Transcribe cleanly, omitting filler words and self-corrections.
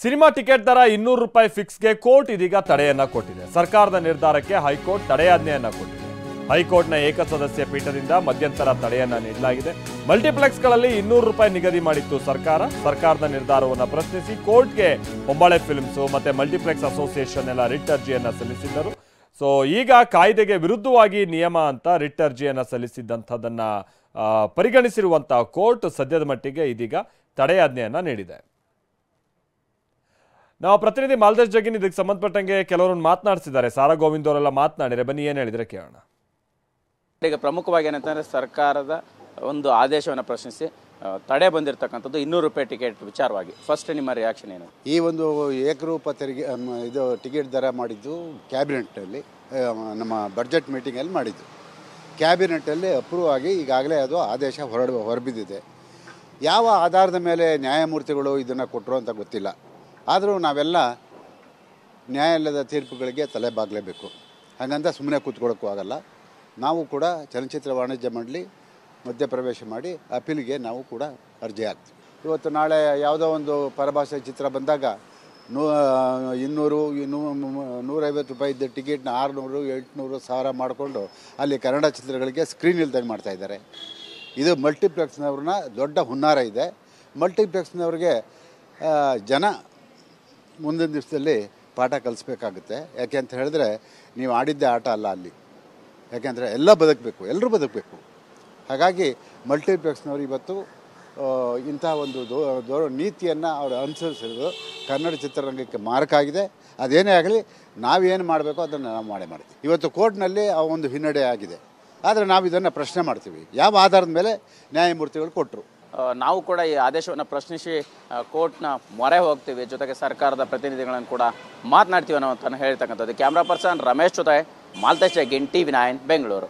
Cinema ticket ದರ 200 ರೂಪಾಯಿ ಫಿಕ್ಸ್ಗೆ court ಇದೀಗ ತಡೆಯನ್ನ ಕೊಟ್ಟಿದೆ. ಸರ್ಕಾರದ ನಿರ್ಧಾರಕ್ಕೆ ಹೈಕೋರ್ಟ್ ತಡೆಯಾಜ್ಞೆಯನ್ನ ಕೊಟ್ಟಿದೆ. ಹೈಕೋರ್ಟ್ನ ಏಕಸದಸ್ಯ ಪೀಠದಿಂದ ಮಧ್ಯಂತರ ತಡೆಯನ್ನ ನೀಡಲಾಗಿದೆ. ಮಲ್ಟಿಪ್ಲೆಕ್ಸ್ಗಳಲ್ಲಿ 200 ರೂಪಾಯಿ ನಿಗದಿ ಮಾಡಿತ್ತು ಸರ್ಕಾರ. ಸರ್ಕಾರದ ನಿರ್ಧಾರವನ್ನು ಪ್ರಶ್ನಿಸಿ ಕೋರ್ಟ್ಗೆ ಹೊಂಬಾಳೆ ಫಿಲ್ಮ್ಸ್ ಮತ್ತೆ ಮಲ್ಟಿಪ್ಲೆಕ್ಸ್ ಅಸೋಸಿಯೇಷನ್ ಎಲ್ಲ ರಿಟ್ ಅರ್ಜಿಯನ್ನ ಸಲ್ಲಿಸಿದ್ದರು. ಸೊ ಈಗ ಕಾಯ್ದೆಗೆ ವಿರುದ್ಧವಾಗಿ ನಿಯಮ ಅಂತ ರಿಟ್ ಅರ್ಜಿಯನ್ನ ಸಲ್ಲಿಸಿದ್ದಂಥದ್ದನ್ನ ಪರಿಗಣಿಸಿರುವಂತಹ ಕೋರ್ಟ್ ಸದ್ಯದ ಮಟ್ಟಿಗೆ ಇದೀಗ ತಡೆಯಾಜ್ಞೆಯನ್ನ ನೀಡಿದೆ. ನಾವು ಪ್ರತಿನಿಧಿ ಮಾಲ್ದೇಶ್ ಜಗಿನ್ ಇದಕ್ಕೆ ಸಂಬಂಧಪಟ್ಟಂಗೆ ಕೆಲವರನ್ನು ಮಾತನಾಡಿಸಿದ್ದಾರೆ. ಸಾರಾ ಗೋವಿಂದ್ ಅವರೆಲ್ಲ ಮಾತನಾಡಿದರೆ ಬನ್ನಿ ಏನು ಹೇಳಿದ್ರೆ ಕೇಳೋಣ. ಈಗ ಪ್ರಮುಖವಾಗಿ ಏನಂತಂದರೆ ಸರ್ಕಾರದ ಒಂದು ಆದೇಶವನ್ನು ಪ್ರಶ್ನಿಸಿ ತಡೆ ಬಂದಿರತಕ್ಕಂಥದ್ದು 200 ರೂಪಾಯಿ ಟಿಕೆಟ್ ವಿಚಾರವಾಗಿ ಫಸ್ಟ್ ನಿಮ್ಮ ರಿಯಾಕ್ಷನ್ ಏನು? ಈ ಒಂದು ಏಕರೂಪ ತೆರಿಗೆ ಇದು ಟಿಕೆಟ್ ದರ ಮಾಡಿದ್ದು ಕ್ಯಾಬಿನೆಟ್ನಲ್ಲಿ ನಮ್ಮ ಬಡ್ಜೆಟ್ ಮೀಟಿಂಗಲ್ಲಿ ಮಾಡಿದ್ದು. ಕ್ಯಾಬಿನೆಟ್ಟಲ್ಲಿ ಅಪ್ರೂವ್ ಆಗಿ ಈಗಾಗಲೇ ಅದು ಆದೇಶ ಹೊರಬಿದ್ದಿದೆ. ಯಾವ ಆಧಾರದ ಮೇಲೆ ನ್ಯಾಯಮೂರ್ತಿಗಳು ಇದನ್ನು ಕೊಟ್ಟರು ಅಂತ ಗೊತ್ತಿಲ್ಲ. ಆದರೂ ನಾವೆಲ್ಲ ನ್ಯಾಯಾಲಯದ ತೀರ್ಪುಗಳಿಗೆ ತಲೆ ಬಾಗಲೇಬೇಕು. ಹಾಗಂತ ಸುಮ್ಮನೆ ಕೂತ್ಕೊಳ್ಳೋಕ್ಕೂ ಆಗಲ್ಲ. ನಾವು ಕೂಡ ಚಲನಚಿತ್ರ ವಾಣಿಜ್ಯ ಮಂಡಳಿ ಮಧ್ಯಪ್ರವೇಶ ಮಾಡಿ ಅಪೀಲ್ಗೆ ನಾವು ಕೂಡ ಅರ್ಜಿ ಹಾಕ್ತೀವಿ. ಇವತ್ತು ನಾಳೆ ಯಾವುದೋ ಒಂದು ಪರಭಾಷೆ ಚಿತ್ರ ಬಂದಾಗ 200, 150 ರೂಪಾಯಿ ಇದ್ದ ಟಿಕೆಟ್ನ 600, 800, 1000 ಮಾಡಿಕೊಂಡು ಅಲ್ಲಿ ಕನ್ನಡ ಚಿತ್ರಗಳಿಗೆ ಸ್ಕ್ರೀನ್ ಇಲ್ದಂಗೆ ಮಾಡ್ತಾಯಿದ್ದಾರೆ. ಇದು ಮಲ್ಟಿಪ್ಲೆಕ್ಸ್ನವ್ರನ್ನ ದೊಡ್ಡ ಹುನ್ನಾರ ಇದೆ. ಮಲ್ಟಿಪ್ಲೆಕ್ಸ್ನವ್ರಿಗೆ ಜನ ಮುಂದಿನ ದಿವಸದಲ್ಲಿ ಪಾಠ ಕಲಿಸ್ಬೇಕಾಗುತ್ತೆ. ಯಾಕೆ ಅಂತ ಹೇಳಿದ್ರೆ ನೀವು ಆಡಿದ್ದೇ ಆಟ ಅಲ್ಲ ಅಲ್ಲಿ. ಯಾಕೆಂದರೆ ಎಲ್ಲ ಬದುಕಬೇಕು, ಎಲ್ಲರೂ ಬದುಕಬೇಕು. ಹಾಗಾಗಿ ಮಲ್ಟಿಪ್ಲೆಕ್ಸ್ನವರು ಇವತ್ತು ಇಂಥ ಒಂದು ನೀತಿಯನ್ನು ಅವರು ಅನುಸರಿಸಿರೋದು ಕನ್ನಡ ಚಿತ್ರರಂಗಕ್ಕೆ ಮಾರಕ ಆಗಿದೆ. ಅದೇನೇ ಆಗಲಿ ನಾವೇನು ಮಾಡಬೇಕೋ ಅದನ್ನು ನಾವು ಮಾಡ್ತೀವಿ. ಇವತ್ತು ಕೋರ್ಟ್ನಲ್ಲಿ ಆ ಒಂದು ಹಿನ್ನಡೆ ಆಗಿದೆ. ಆದರೆ ನಾವು ಇದನ್ನು ಪ್ರಶ್ನೆ ಮಾಡ್ತೀವಿ, ಯಾವ ಆಧಾರದ ಮೇಲೆ ನ್ಯಾಯಮೂರ್ತಿಗಳು ಕೊಟ್ಟರು. ನಾವು ಕೂಡ ಈ ಆದೇಶವನ್ನು ಪ್ರಶ್ನಿಸಿ ಕೋರ್ಟ್ನ ಮೊರೆ ಹೋಗ್ತೀವಿ, ಜೊತೆಗೆ ಸರ್ಕಾರದ ಪ್ರತಿನಿಧಿಗಳನ್ನು ಕೂಡ ಮಾತನಾಡ್ತೀವಿ ಅನ್ನೋ ಹೇಳ್ತಕ್ಕಂಥದ್ದು. ಕ್ಯಾಮ್ರಾ ಪರ್ಸನ್ ರಮೇಶ್ ಜೊತೆ ಮಾಲ್ತೇಶ್ ಜಗಿನ್, TV9 ಬೆಂಗಳೂರು.